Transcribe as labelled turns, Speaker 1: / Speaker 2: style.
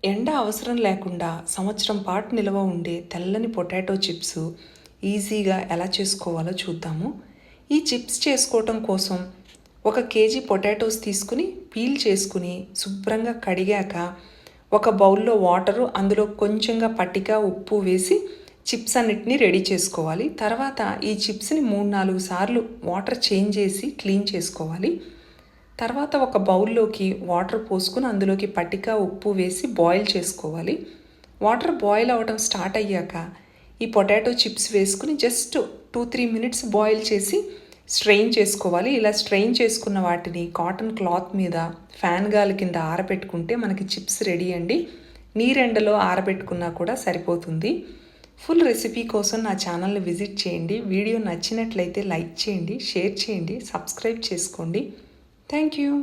Speaker 1: ఎండ అవసరం లేకుండా సంవత్సరం పాటు నిల్వ ఉండే తెల్లని పొటాటో చిప్స్ ఈజీగా ఎలా చేసుకోవాలో చూద్దాము. ఈ చిప్స్ చేసుకోవటం కోసం 1 కేజీ పొటాటోస్ తీసుకుని పీల్ చేసుకుని శుభ్రంగా కడిగాక ఒక బౌల్లో వాటరు, అందులో కొంచెంగా పట్టిక ఉప్పు వేసి చిప్స్ అన్నిటినీ రెడీ చేసుకోవాలి. తర్వాత ఈ చిప్స్ని 3-4 సార్లు వాటర్ చేంజ్ చేసి క్లీన్ చేసుకోవాలి. తర్వాత ఒక బౌల్లోకి వాటర్ పోసుకుని అందులోకి పట్టిక ఉప్పు వేసి బాయిల్ చేసుకోవాలి. వాటర్ బాయిల్ అవ్వడం స్టార్ట్ అయ్యాక ఈ పొటాటో చిప్స్ వేసుకుని జస్ట్ 2-3 మినిట్స్ బాయిల్ చేసి స్ట్రెయిన్ చేసుకోవాలి. ఇలా స్ట్రెయిన్ చేసుకున్న వాటిని కాటన్ క్లాత్ మీద ఫ్యాన్ గాలి కింద ఆరబెట్టుకుంటే మనకి చిప్స్ రెడీ అండి. నీరెండలో ఆరబెట్టుకున్నా కూడా సరిపోతుంది. ఫుల్ రెసిపీ కోసం నా ఛానల్ని విజిట్ చేయండి. వీడియో నచ్చినట్లయితే లైక్ చేయండి, షేర్ చేయండి, సబ్స్క్రైబ్ చేసుకోండి. Thank you.